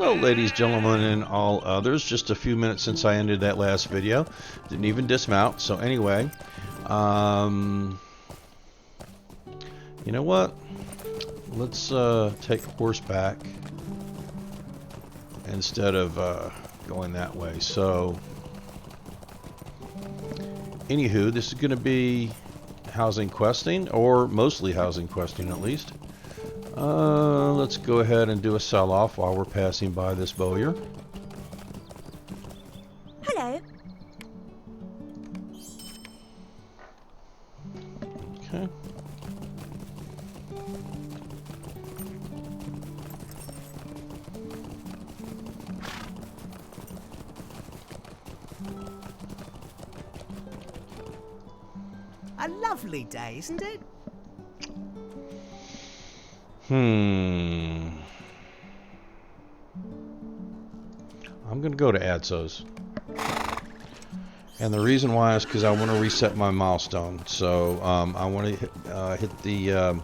Hello, ladies, gentlemen, and all others. Just a few minutes since I ended that last video. Didn't even dismount. So anyway, you know what? Let's take horseback instead of going that way. So, anywho, this is going to be housing questing, or mostly housing questing at least. Let's go ahead and do a sell-off while we're passing by this bowyer. Hello. Okay. A lovely day, isn't it? I'm going to go to Adsos. And the reason why is because I want to reset my milestone. So I want to hit the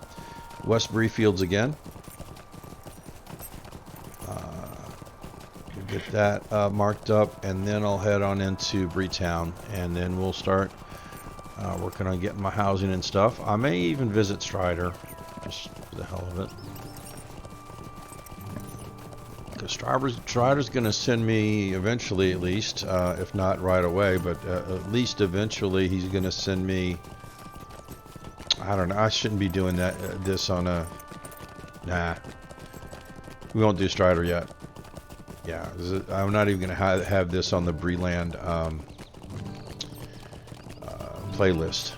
West Bree Fields again. Get that marked up, and then I'll head on into Breetown, and then we'll start working on getting my housing and stuff. I may even visit Strider, just for the hell of it. Because Strider's going to send me eventually, at least, if not right away, but at least eventually he's going to send me. I don't know. I shouldn't be doing that. This on a. Nah. We won't do Strider yet. Yeah, I'm not even going to have this on the Breeland playlist.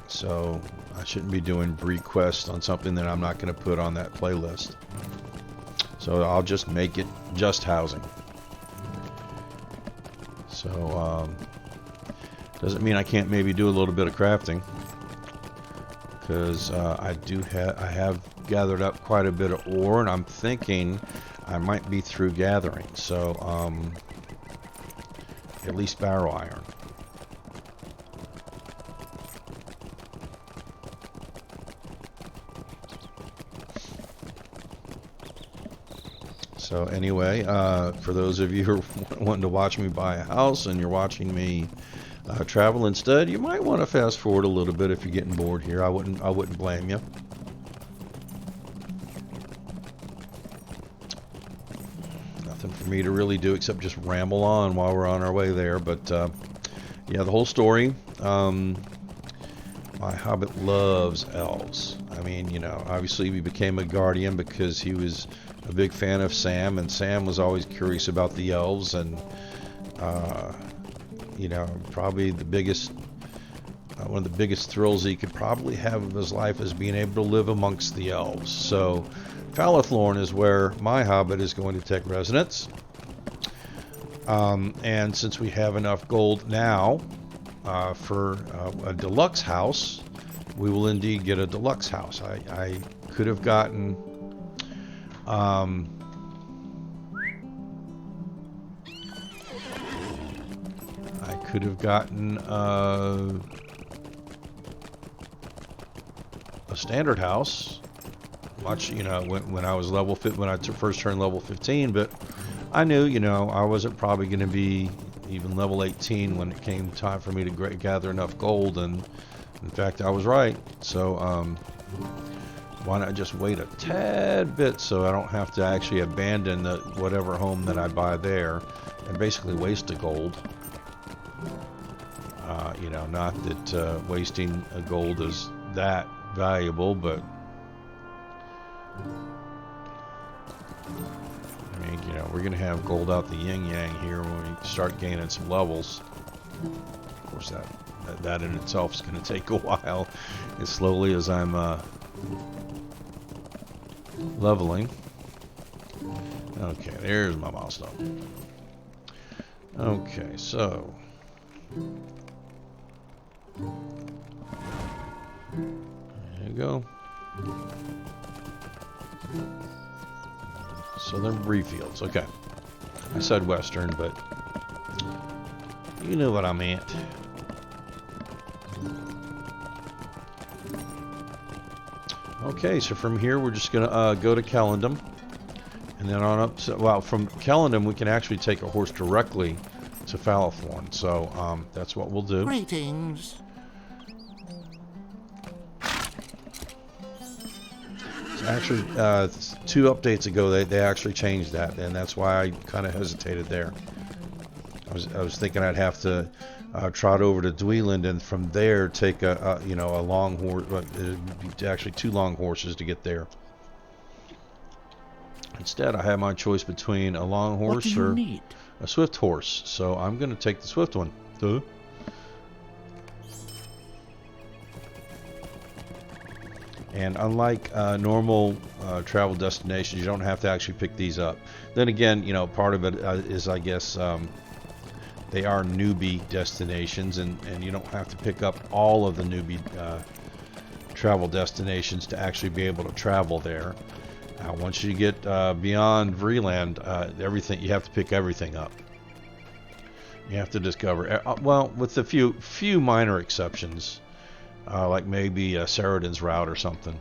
So I shouldn't be doing Bree Quest on something that I'm not going to put on that playlist. So I'll just make it just housing. So doesn't mean I can't maybe do a little bit of crafting, because I have gathered up quite a bit of ore, and I'm thinking I might be through gathering. So at least barrow iron. So anyway, for those of you who are wanting to watch me buy a house and you're watching me travel instead, you might want to fast forward a little bit if you're getting bored here. I wouldn't blame you. Nothing for me to really do except just ramble on while we're on our way there. But yeah, the whole story. My hobbit loves elves. I mean, you know, obviously he became a guardian because he was a big fan of Sam, and Sam was always curious about the elves, and you know, probably the biggest one of the biggest thrills he could probably have of his life is being able to live amongst the elves. So Falothlorn is where my hobbit is going to take residence, and since we have enough gold now for a deluxe house, we will indeed get a deluxe house. I could have gotten a standard house, much, you know, when I was when I first turned level 15, but I knew, you know, I wasn't probably going to be even level 18 when it came time for me to gather enough gold, and in fact I was right. So why not just wait a tad bit so I don't have to actually abandon whatever home that I buy there and basically waste the gold. You know, not that wasting a gold is that valuable, but I mean, you know, we're going to have gold out the yin-yang here when we start gaining some levels. Of course, that in itself is going to take a while, as slowly as I'm leveling. Okay, there's my milestone. Okay, so there you go. Southern Bree Fields. Okay, I said western, but you know what I meant. Okay, so from here we're just going to go to Calendum, And then on up to, well, from Kellendon, we can actually take a horse directly to Fallowthorn. So that's what we'll do. Greetings. Actually, 2 updates ago, they actually changed that, and that's why I kind of hesitated there. I was thinking I'd have to trot over to Dweeland, and from there take a long horse. It'd be actually 2 long horses to get there. Instead, I have my choice between a long horse or a swift horse, so I'm going to take the swift one. Duh. And unlike normal travel destinations, you don't have to actually pick these up. Then again, part of it is, I guess, they are newbie destinations, and you don't have to pick up all of the newbie travel destinations to actually be able to travel there. Once you get beyond Vreeland, everything you have to pick everything up. You have to discover, well, with a few minor exceptions. Like maybe Saradin's route or something.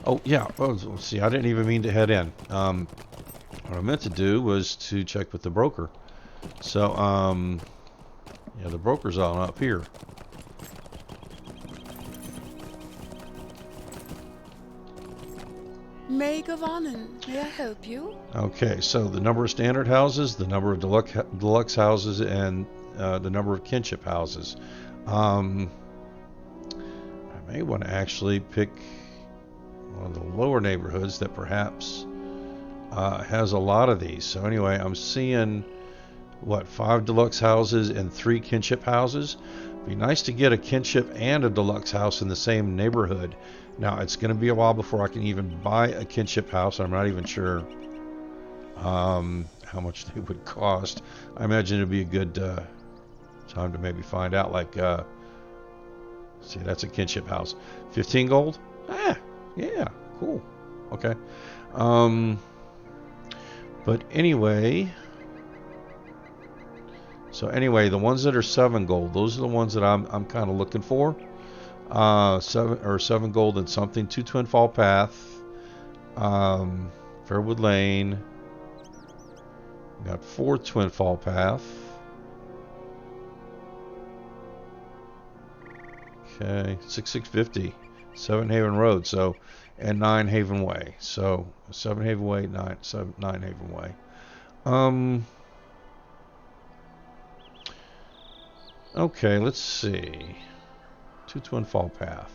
Oh, yeah. Oh, see, I didn't even mean to head in. What I meant to do was to check with the broker. So, yeah, the broker's on up here. Maid of Honor, may I help you? Okay, so the number of standard houses, the number of deluxe houses, and the number of kinship houses. I may want to actually pick one of the lower neighborhoods that perhaps has a lot of these. So anyway, I'm seeing, 5 deluxe houses and 3 kinship houses. It'd be nice to get a kinship and a deluxe house in the same neighborhood. Now, it's going to be a while before I can even buy a kinship house. I'm not even sure how much they would cost. I imagine it'd be a good time to maybe find out. See, that's a kinship house. 15 gold? Yeah, cool. Okay. But anyway, the ones that are 7 gold, those are the ones that I'm kind of looking for. 7 gold and something. 2 Twinfall Path, Fairwood Lane. We got 4 Twinfall Path. Okay, 6650, 7 Haven Road. So, and 9 Haven Way. So 7 Haven Way, 9 Haven Way. Okay, let's see. 2 Twinfall Path.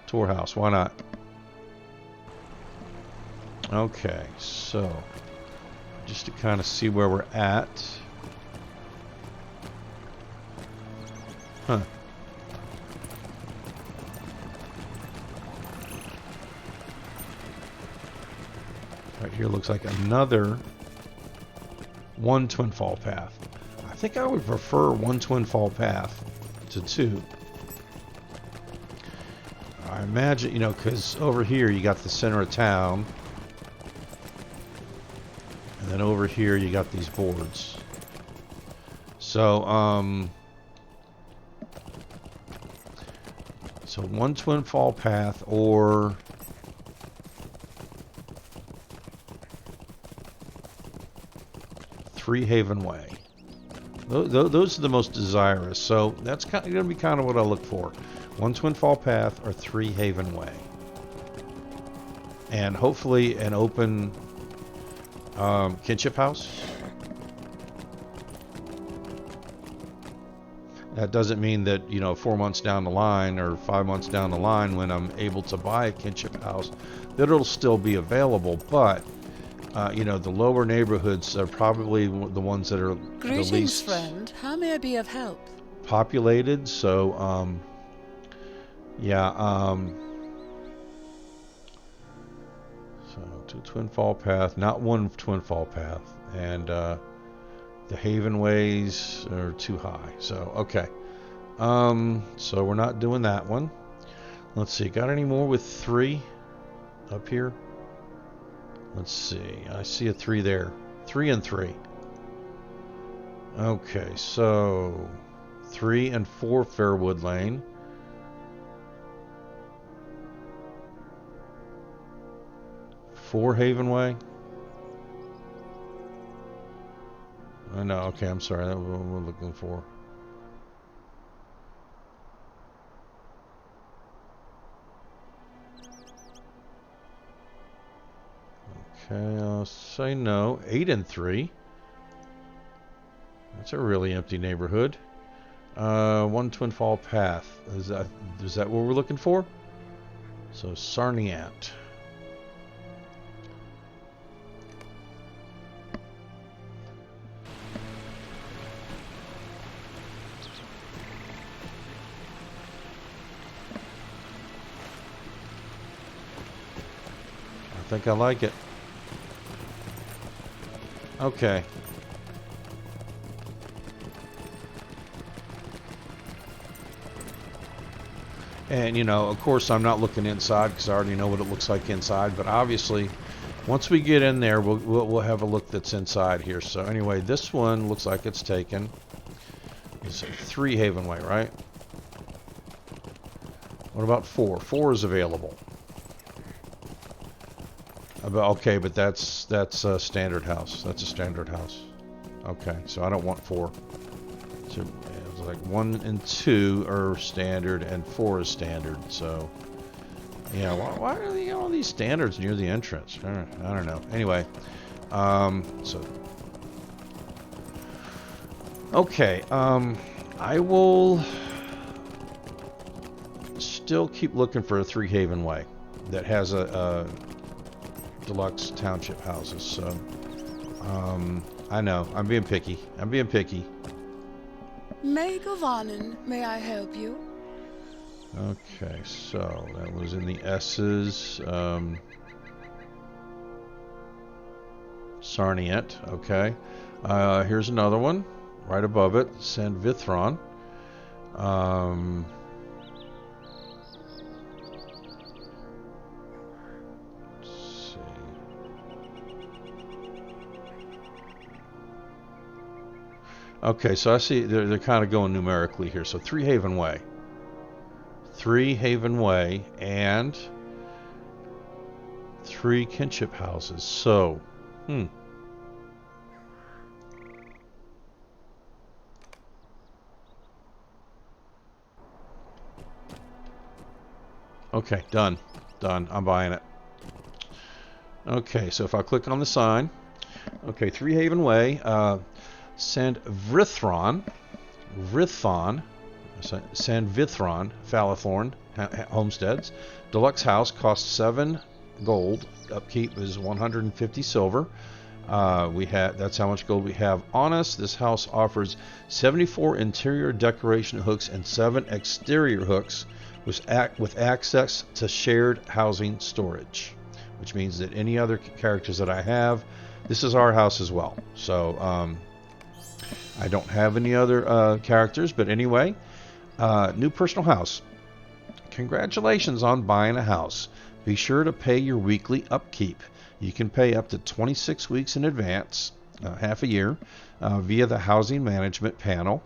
Tour House, why not? Okay, so just to kind of see where we're at. Huh. Right here looks like another 1 Twinfall Path. I think I would prefer 1 Twinfall Path to 2. I imagine, because over here you got the center of town, and then over here you got these boards. So, 1 Twinfall Path or 3 Haven Way. Those are the most desirous. So that's going to be kind of what I look for. 1 Twinfall Path or 3 Haven Way. And hopefully an open kinship house. That doesn't mean that, 4 months down the line or 5 months down the line when I'm able to buy a kinship house, that it'll still be available. But, the lower neighborhoods are probably the ones that are Greetings, the least friend. How may I be of help? populated. So, so 2 Twinfall Path, not 1 Twinfall Path. And, the Haven Ways are too high. So, okay. So we're not doing that one. Let's see. Got any more with 3 up here? Let's see. I see a 3 there. 3 and 3. Okay, so 3 and 4 Fairwood Lane. 4 Haven Way. I know. Okay, I'm sorry. That's what we're looking for. Okay, I'll say no. 8 and 3. That's a really empty neighborhood. 1 Twin Fall Path. Is that what we're looking for? So Sarniant. I think I like it. Okay. And, you know, of course, I'm not looking inside because I already know what it looks like inside. But obviously, once we get in there, we'll have a look that's inside here. So anyway, this one looks like it's taken. It's 3 Haven Way, right? What about 4? 4 is available. Okay, but that's a standard house. That's a standard house. Okay, so I don't want 4. So it's like 1 and 2 are standard, and 4 is standard. So yeah, why are they all these standards near the entrance? I don't know. Anyway, so okay, I will still keep looking for a 3 Haven Way that has a deluxe township houses. So I know I'm being picky. May Govanen, may I help you? Okay, so that was in the S's. Sarniant. Okay, here's another one right above it. Sandvithron. Okay, so I see they're kind of going numerically here. So 3 Haven Way. 3 Haven Way and 3 kinship houses. So, Okay, done. I'm buying it. Okay, so if I click on the sign. Okay, 3 Haven Way. Sandvithron, Falathorn homesteads. Deluxe house costs 7 gold. Upkeep is 150 silver. That's how much gold we have on us. This house offers 74 interior decoration hooks and 7 exterior hooks with access to shared housing storage, which means that any other characters that I have, this is our house as well. So I don't have any other characters, but anyway, new personal house. Congratulations on buying a house. Be sure to pay your weekly upkeep. You can pay up to 26 weeks in advance, half a year, via the housing management panel.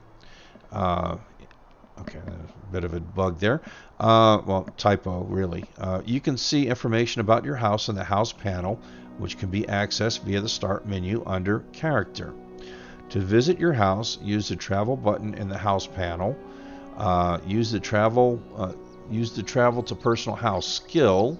Okay, a bit of a bug there. Well, typo, really. You can see information about your house in the house panel, which can be accessed via the start menu under character. To visit your house, use the travel button in the house panel. Use the travel to personal house skill.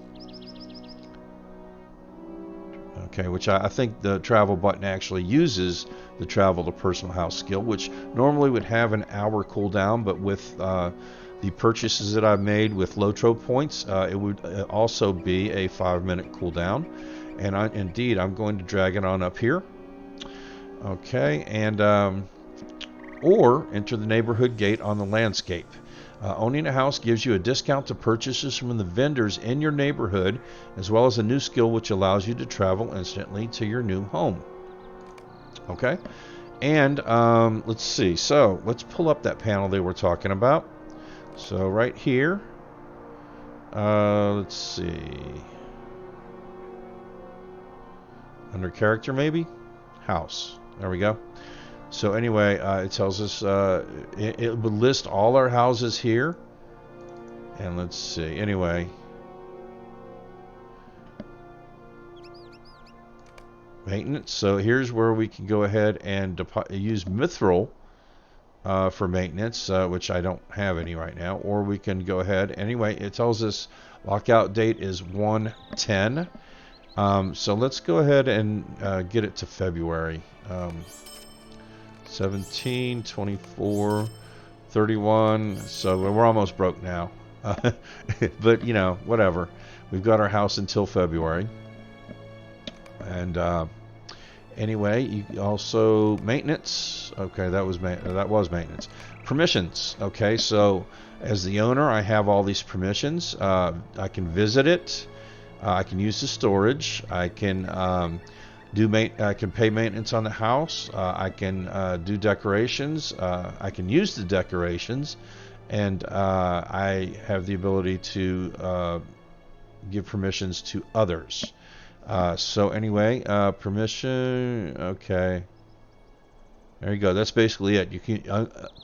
Okay, which I think the travel button actually uses the travel to personal house skill, which normally would have an hour cooldown, but with the purchases that I've made with LOTRO points, it would also be a 5-minute cooldown. And I'm going to drag it on up here. Okay, and or enter the neighborhood gate on the landscape. Owning a house gives you a discount to purchases from the vendors in your neighborhood, as well as a new skill which allows you to travel instantly to your new home. Okay, and let's see. So let's pull up that panel they were talking about. So right here, let's see. Under character, maybe house. There we go. So anyway, it tells us it would list all our houses here. And let's see. Anyway. maintenance. So here's where we can go ahead and use mithril for maintenance, which I don't have any right now. Or we can go ahead. Anyway, it tells us lockout date is 1/10. So let's go ahead and get it to February. 17, 24, 31. So we're almost broke now. But, you know, whatever. We've got our house until February. And anyway, you also maintenance. Okay, that was maintenance. Permissions. Okay, so as the owner, I have all these permissions. I can visit it. I can use the storage. I can I can pay maintenance on the house. I can do decorations. I can use the decorations, and I have the ability to give permissions to others. So anyway, permission. Okay, there you go. That's basically it. You can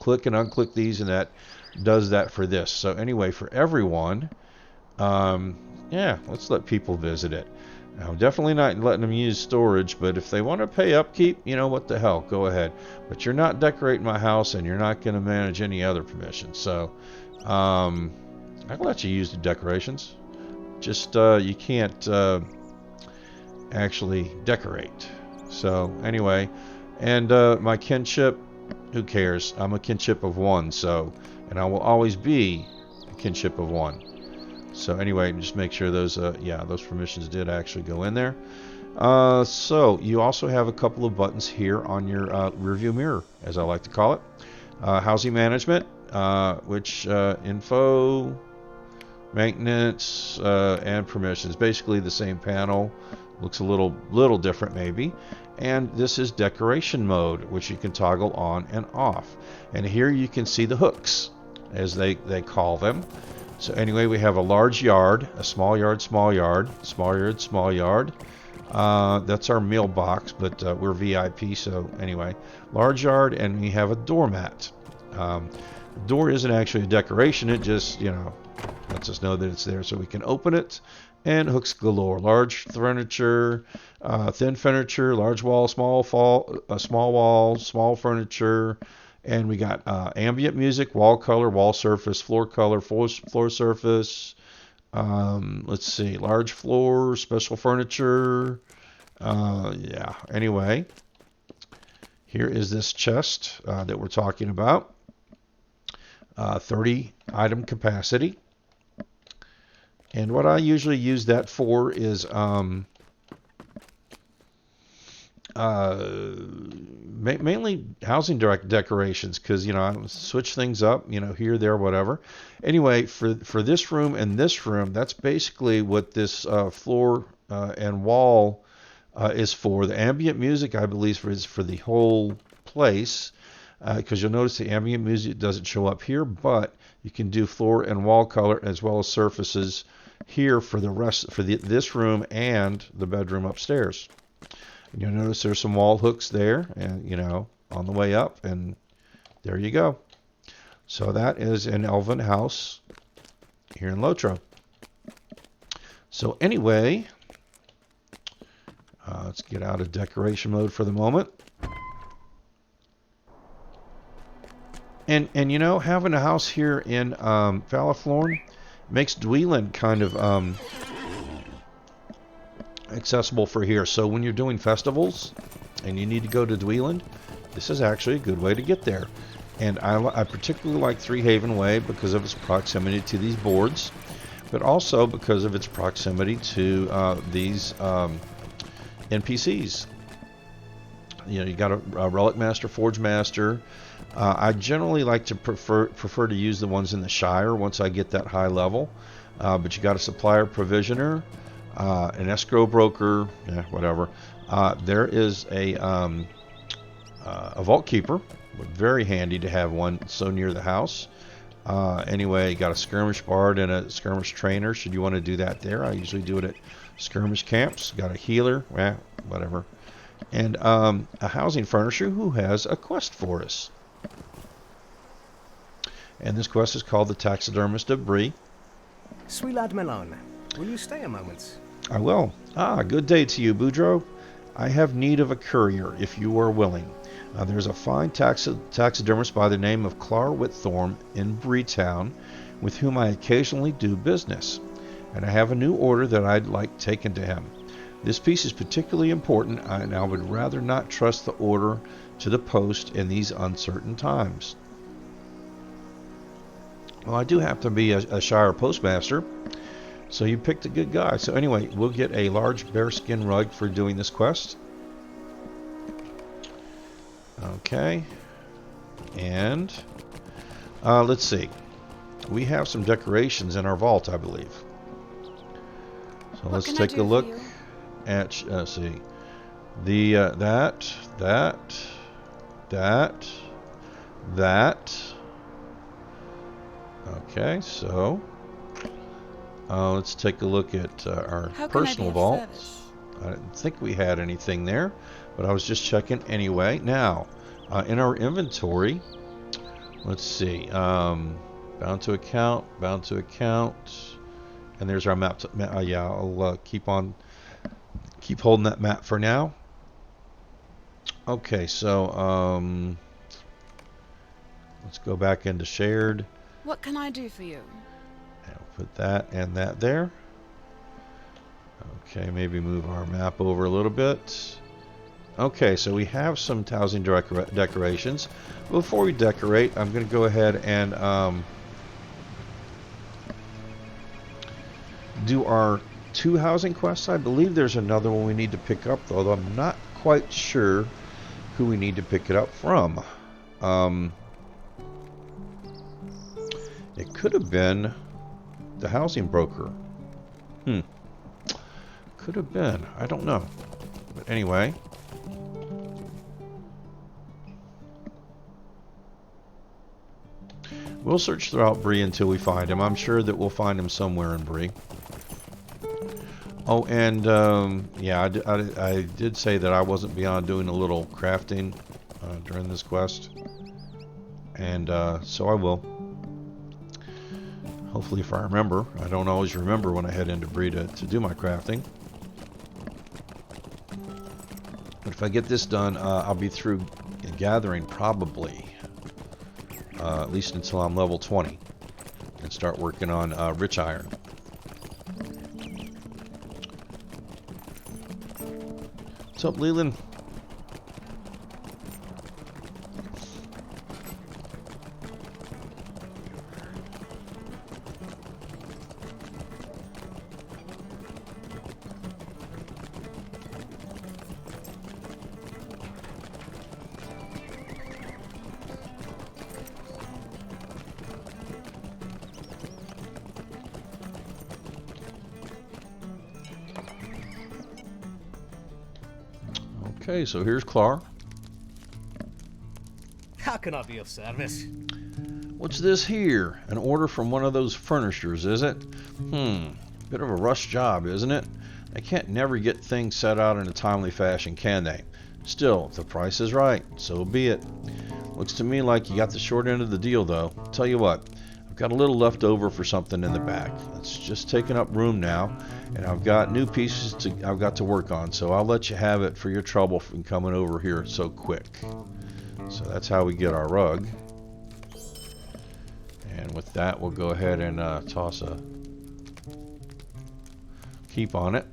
click and unclick these, and that does that for this. So anyway, for everyone, yeah, let's let people visit it. Now, definitely not letting them use storage, but if they want to pay upkeep, you know, what the hell, go ahead. But you're not decorating my house, and you're not going to manage any other permissions. So, I'll let you use the decorations. Just, you can't actually decorate. So, anyway, and my kinship, who cares? I'm a kinship of 1, so, and I will always be a kinship of 1. So anyway, just make sure those, yeah, those permissions did actually go in there. So you also have a couple of buttons here on your rear view mirror, as I like to call it. Housing management, which info, maintenance, and permissions. Basically the same panel. Looks a little different maybe. And this is decoration mode, which you can toggle on and off. And here you can see the hooks, as they call them. So anyway, we have a large yard, a small yard, small yard, small yard, small yard. That's our mailbox, but we're VIP, so anyway. Large yard, and we have a doormat. The door isn't actually a decoration, it just, you know, lets us know that it's there so we can open it. And hooks galore. Large furniture, thin furniture, large wall, small wall, small furniture. And we got ambient music, wall color, wall surface, floor surface. Let's see, large floor, special furniture. Yeah, anyway. Here is this chest that we're talking about. 30 item capacity. And what I usually use that for is mainly housing decorations, because, you know, I switch things up, you know, here, there, whatever. Anyway, for this room and this room, that's basically what this floor and wall is for. The ambient music, I believe, is for the whole place, because you'll notice the ambient music doesn't show up here, but you can do floor and wall color as well as surfaces here for the rest, for this room and the bedroom upstairs. And you'll notice there's some wall hooks there, and, you know, on the way up, and there you go. So that is an elven house here in LOTRO. So anyway, let's get out of decoration mode for the moment. And you know, having a house here in Valaflorn makes Dweeland kind of accessible for here. So when you're doing festivals and you need to go to Dweeland, this is actually a good way to get there. And I particularly like Three Haven Way because of its proximity to these boards, but also because of its proximity to these NPCs. You know, you got a Relic Master, Forge Master. I generally like to prefer to use the ones in the Shire once I get that high level. But you got a Supplier Provisioner, an Escrow Broker, yeah, whatever. There is a Vault Keeper, very handy to have one so near the house. Anyway, you got a Skirmish Bard and a Skirmish Trainer. Should you want to do that there, I usually do it at skirmish camps. Got a Healer, whatever. And a Housing Furnisher who has a quest for us. And this quest is called the Taxidermist of Bree. Sweet lad Malone, will you stay a moment? I will. Good day to you, Boudreaux. I have need of a courier, if you are willing. There's a fine taxidermist by the name of Clar Whitthorne in Breetown, with whom I occasionally do business, and I have a new order that I'd like taken to him. This piece is particularly important, and I would rather not trust the order to the post in these uncertain times. Well, I do have to be a Shire postmaster, so you picked a good guy. So anyway, we'll get a large bearskin rug for doing this quest. Okay. And let's see. We have some decorations in our vault, I believe. So let's take a look at, let's see. The, that. Okay, so let's take a look at our personal vaults. I didn't think we had anything there, but I was just checking anyway. Now, in our inventory, let's see. Bound to account, and there's our map. Yeah, I'll keep holding that map for now. Okay, so let's go back into shared. What can I do for you? I'll put that and that there. Okay, maybe move our map over a little bit. Okay, so we have some housing decorations. Before we decorate, I'm going to go ahead and do our 2 housing quests. I believe there's another one we need to pick up, though I'm not quite sure who we need to pick it up from. It could have been the housing broker. Could have been. I don't know. But anyway. We'll search throughout Bree until we find him. I'm sure that we'll find him somewhere in Bree. Oh, and yeah, I did say that I wasn't beyond doing a little crafting during this quest. And so I will. Hopefully if I remember. I don't always remember when I head into Bree to do my crafting. But if I get this done, I'll be through gathering probably. At least until I'm level 20. And start working on rich iron. What's up, Leland? Okay, so here's Clar. How can I be of service? What's this here? An order from one of those furnishers, is it? Bit of a rush job, isn't it? They can't never get things set out in a timely fashion, can they? Still, if the price is right, so be it. Looks to me like you got the short end of the deal, though. Tell you what, I've got a little left over for something in the back. It's just taking up room now, and I've got new pieces I've got to work on, so I'll let you have it for your trouble from coming over here so quick. So that's how we get our rug. And with that, we'll go ahead and toss a keep on it.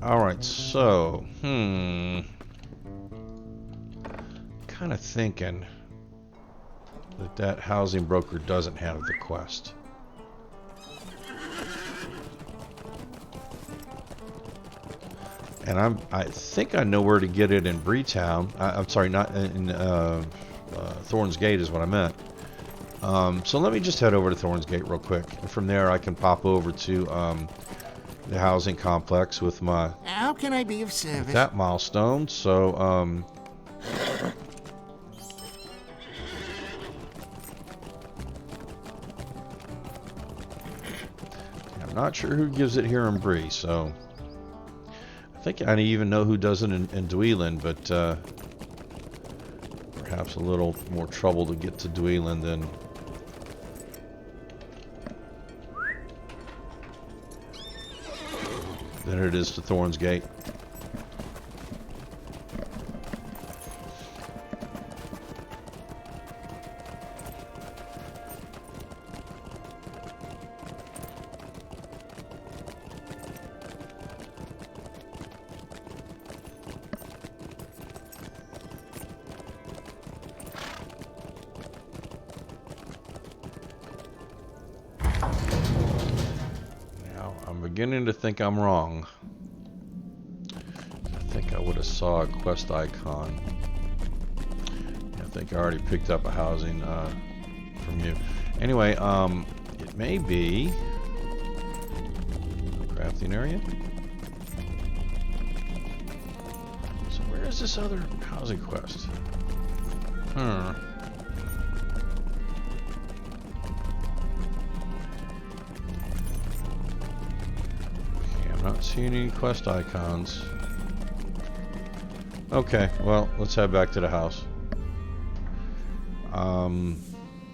Alright, so, kind of thinking that housing broker doesn't have the quest. And I think I know where to get it in Breetown. I'm sorry, not in Thorn's Gate is what I meant. So let me just head over to Thorn's Gate real quick. And from there I can pop over to the housing complex with my... How can I be of service? That milestone. So, I'm not sure who gives it here in Bree, so... I think I even know who does it in Dweeland, but perhaps a little more trouble to get to Dweeland than it is to Thorn's Gate. I'm beginning to think I'm wrong. I think I would have saw a quest icon. I think I already picked up a housing from you. Anyway, it may be a crafting area. So where is this other housing quest? Okay, I'm not seeing any quest icons. Okay, well, let's head back to the house.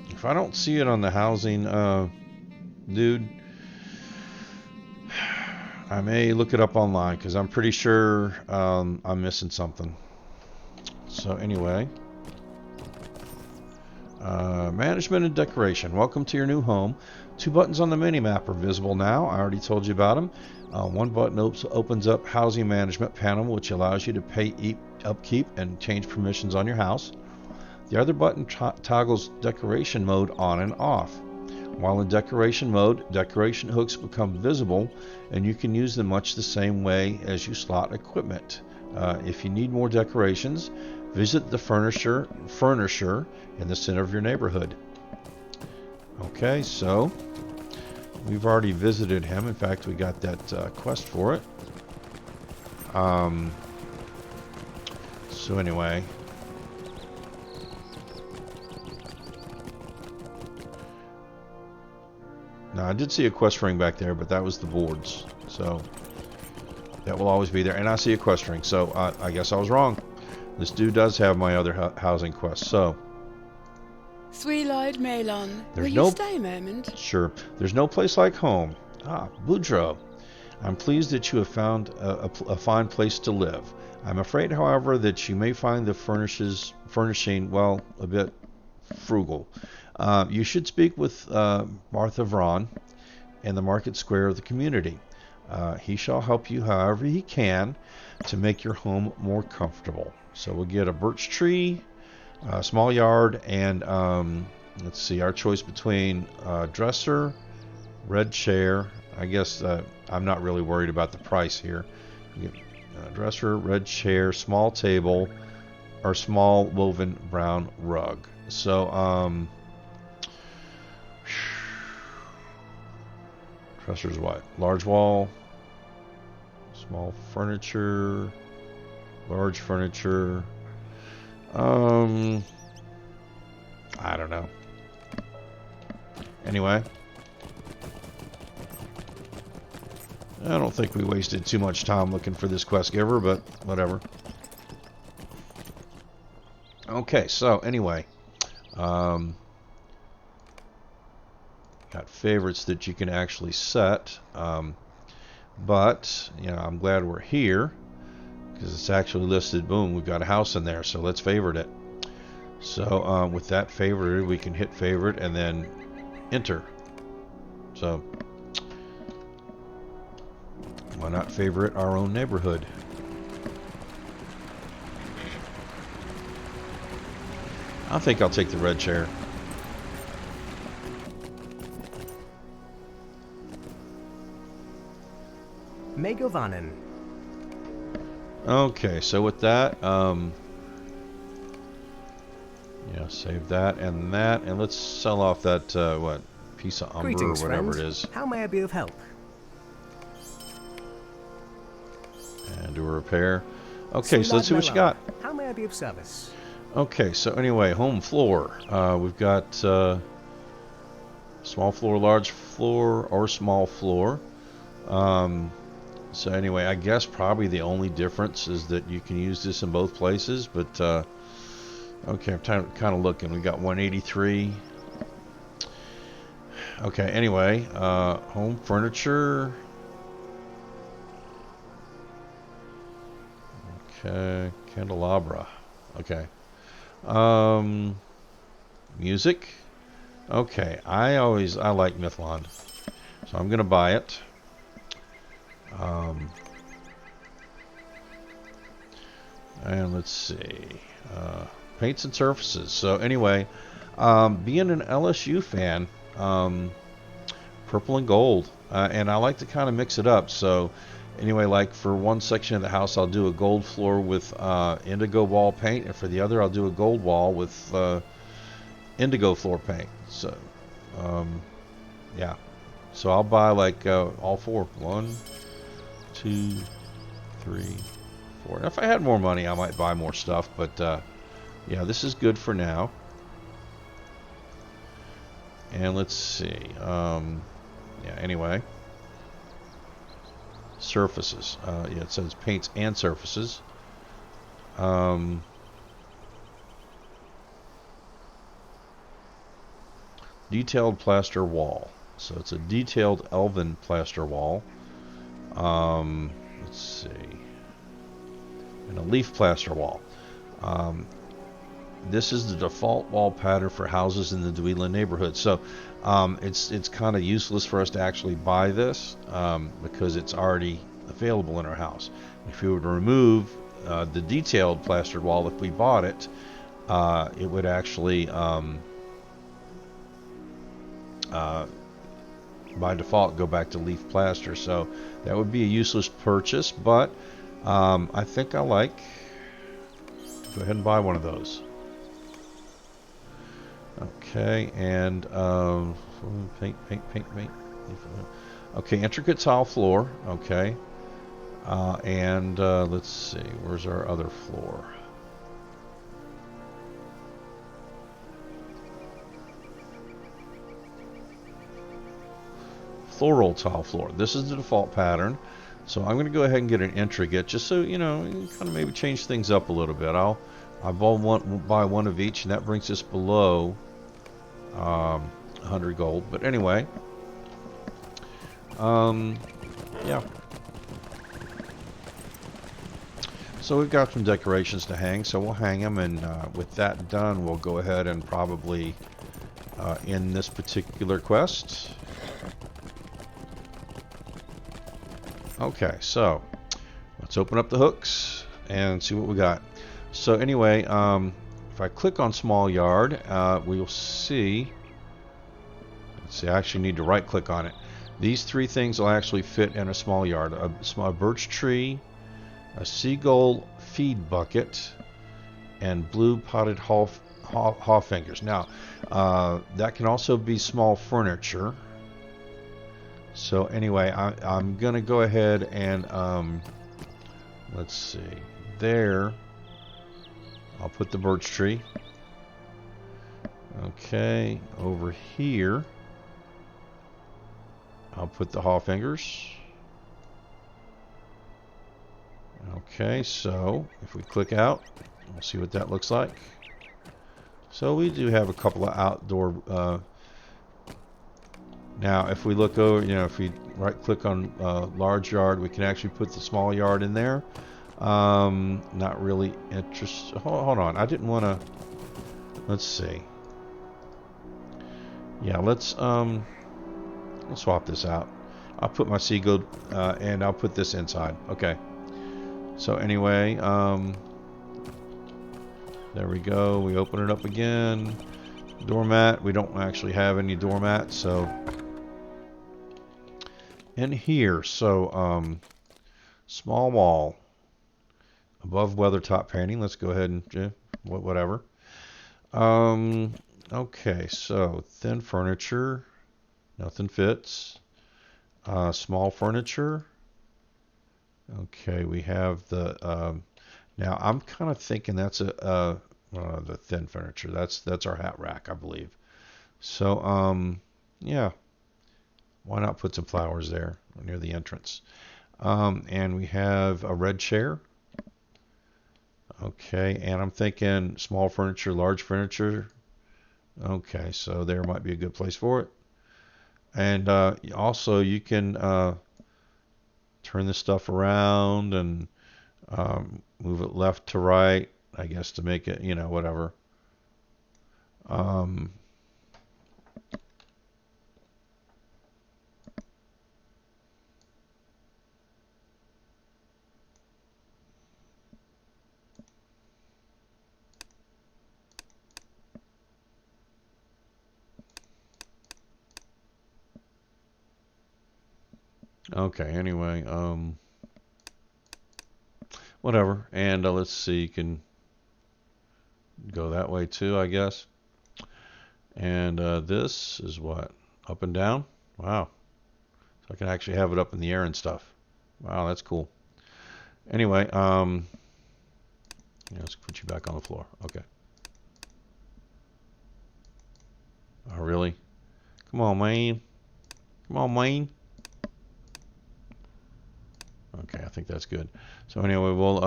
If I don't see it on the housing, dude, I may look it up online because I'm pretty sure I'm missing something. So anyway, management and decoration. Welcome to your new home. 2 buttons on the mini-map are visible now. I already told you about them. One button opens up housing management panel, which allows you to pay upkeep and change permissions on your house. The other button toggles decoration mode on and off. While in decoration mode, decoration hooks become visible, and you can use them much the same way as you slot equipment. If you need more decorations, visit the furnisher in the center of your neighborhood. Okay, so we've already visited him. In fact, we got that quest for it. So anyway, now I did see a quest ring back there, but that was the boards, so that will always be there. And I see a quest ring, so I guess I was wrong. This dude does have my other housing quest. So Sweet-eyed Malon, will There's you no- stay a moment? sure, there's no place like home. Boudreaux, I'm pleased that you have found a fine place to live. I'm afraid, however, that you may find the furnishing, well, a bit frugal. You should speak with Martha Vron in the market square of the community. He shall help you however he can to make your home more comfortable. So we'll get a birch tree, a small yard, and let's see, our choice between dresser, red chair. I guess I'm not really worried about the price here. You get, dresser, red chair, small table, or small woven brown rug. So dresser's what? Large wall, small furniture, large furniture. I don't know. Anyway, I don't think we wasted too much time looking for this quest giver, but whatever. Okay, so anyway, got favorites that you can actually set, but you know, I'm glad we're here because it's actually listed. Boom, we've got a house in there, so let's favorite it. So with that favorited, we can hit favorite and then enter. So why not favorite our own neighborhood? I think I'll take the red chair. Megovanen. Okay, so with that, yeah, save that, and let's sell off that, what, piece of umber Greetings, or whatever friend. it is, How may I be of help? and do a repair. Okay, so let's see what you Sweet-eyed got. Mela. How may I be of service? Okay, so anyway, home floor. We've got small floor, large floor, or small floor. So anyway, I guess probably the only difference is that you can use this in both places, but okay, I'm kind of looking. We got 183. Okay, anyway, home furniture. Okay, candelabra. Okay. Music. Okay, I like Mythlon, so I'm gonna buy it. And let's see, paints and surfaces. So anyway, being an LSU fan, purple and gold, and I like to kind of mix it up. So anyway, like for one section of the house, I'll do a gold floor with indigo wall paint, and for the other, I'll do a gold wall with indigo floor paint. So yeah, so I'll buy like all four. 1, 2, 3, 4. And if I had more money, I might buy more stuff, but yeah, this is good for now. And let's see. Yeah, anyway. Surfaces. Yeah, it says paints and surfaces. Detailed plaster wall. So it's a detailed elven plaster wall. Let's see. And a leaf plaster wall. This is the default wall pattern for houses in the Dweila neighborhood. So it's kind of useless for us to actually buy this because it's already available in our house. If we were to remove the detailed plastered wall, if we bought it, it would actually by default go back to leaf plaster. So that would be a useless purchase, but I think I like. Go ahead and buy one of those. Okay, and paint. Okay, intricate tile floor. Okay, and let's see, where's our other floor? Floral tile floor. This is the default pattern. So I'm going to go ahead and get an intricate, just so you know, kind of maybe change things up a little bit. I'll buy one of each, and that brings us below 100 gold. But anyway, yeah. So we've got some decorations to hang, so we'll hang them, and with that done, we'll go ahead and probably end this particular quest. Okay, so let's open up the hooks and see what we got. So anyway, if I click on small yard, we'll see. Let's see, I actually need to right click on it. These three things will actually fit in a small yard. A birch tree, a seagull feed bucket, and blue potted haw fingers. Now, that can also be small furniture. So anyway, I'm going to go ahead and, let's see, there, I'll put the birch tree. Okay, over here, I'll put the haw fingers. Okay, so if we click out, we'll see what that looks like. So we do have a couple of outdoor, now if we look over, you know, if we right click on large yard, we can actually put the small yard in there. Not really interested. Hold on, I didn't want to, let's see. Yeah, let's swap this out. I'll put my seagull and I'll put this inside. Okay. So anyway, there we go. We open it up again. Doormat. We don't actually have any doormat, so in here. So small wall above weathertop painting. Let's go ahead and whatever. Okay, so thin furniture. Nothing fits. Small furniture. Okay, we have the now I'm kind of thinking that's the thin furniture. That's our hat rack, I believe. So yeah, why not put some flowers there near the entrance? And we have a red chair. Okay, and I'm thinking small furniture, large furniture. Okay, so there might be a good place for it. And also you can turn this stuff around and move it left to right, I guess, to make it, you know, whatever. Okay, anyway, whatever. And let's see, you can go that way too, I guess. And this is what? Up and down? Wow. So I can actually have it up in the air and stuff. Wow, that's cool. Anyway, yeah, let's put you back on the floor. Okay. Oh, really? Come on, man. Come on, man. Okay, I think that's good. So anyway, we'll,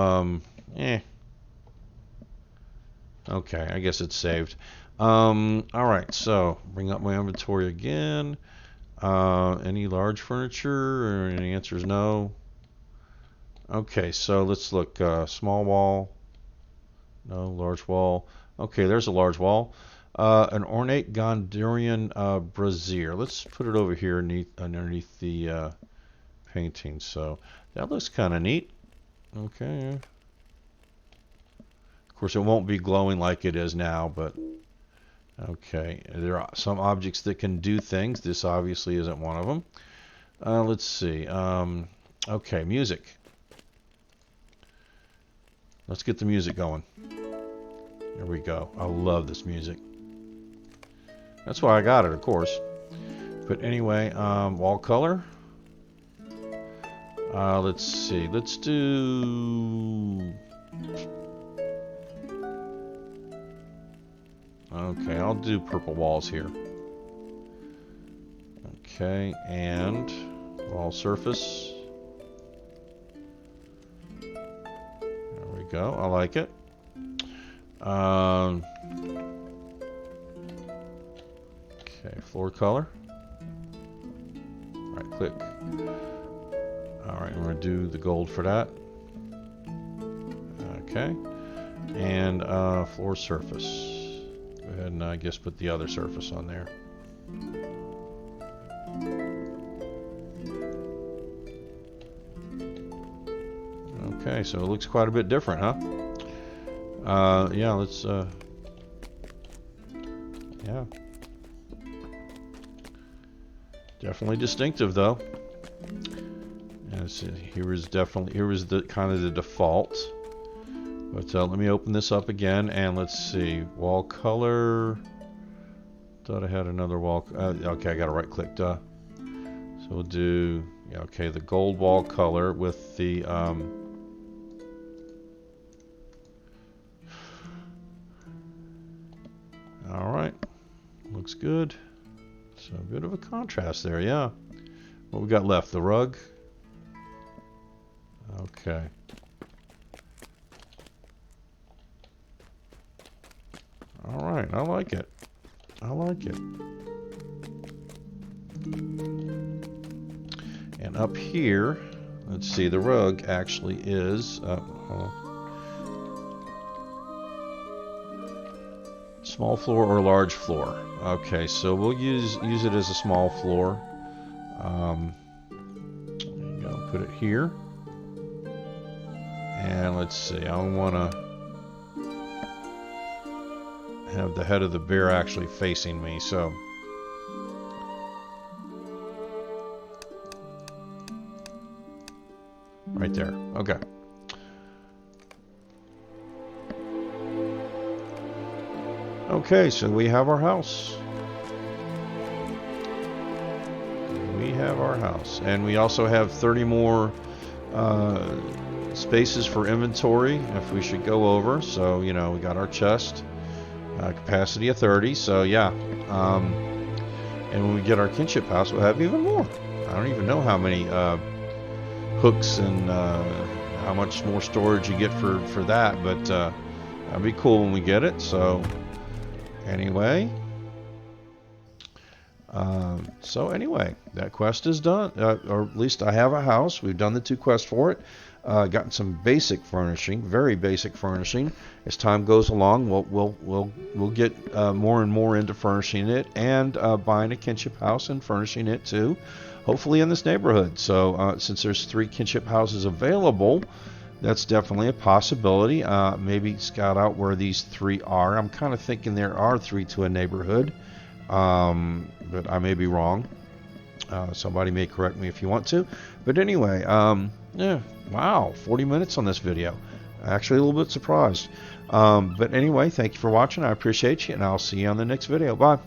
okay, I guess it's saved. All right, so bring up my inventory again. Any large furniture? And the answer is no. Okay, so let's look. Small wall. No, large wall. Okay, there's a large wall. An ornate Gondorian brazier. Let's put it over here underneath the painting. So that looks kind of neat. Okay. Of course, it won't be glowing like it is now, but okay. There are some objects that can do things. This obviously isn't one of them. Let's see. Okay, music. Let's get the music going. Here we go. I love this music. That's why I got it, of course. But anyway, wall color. Let's see. Let's do... Okay, I'll do purple walls here. Okay, and wall surface. There we go. I like it. Okay, floor color. Right click. Alright, I'm going to do the gold for that. Okay. And floor surface. Go ahead and I guess put the other surface on there. Okay, so it looks quite a bit different, huh? Yeah, let's, yeah. Definitely distinctive, though. And here was the kind of the default. But let me open this up again, and let's see. Wall color. Thought I had another wall. Okay, I got to right click. So we'll do, yeah, okay, the gold wall color with the, all right, looks good. So a bit of a contrast there, yeah. What we got left? The rug. Okay. All right, I like it. I like it. And up here, let's see, the rug actually is small floor or large floor. Okay, so we'll use it as a small floor. There you go, put it here. And let's see, I want to have the head of the bear actually facing me, so right there. Okay. Okay, so we have our house. We have our house, and we also have 30 more spaces for inventory if we should go over. So, you know, we got our chest. Capacity of 30, so yeah. And when we get our kinship house, we'll have even more. I don't even know how many hooks and how much more storage you get for that, but that'll be cool when we get it. So anyway, that quest is done, or at least I have a house. We've done the 2 quests for it. Gotten some basic furnishing, very basic furnishing. As time goes along, we'll get more and more into furnishing it and buying a kinship house and furnishing it too, hopefully in this neighborhood. So since there's 3 kinship houses available, that's definitely a possibility. Maybe scout out where these 3 are. I'm kind of thinking there are 3 to a neighborhood, but I may be wrong. Somebody may correct me if you want to. But anyway, yeah, wow, 40 minutes on this video. Actually, a little bit surprised. But anyway, thank you for watching. I appreciate you, and I'll see you on the next video. Bye.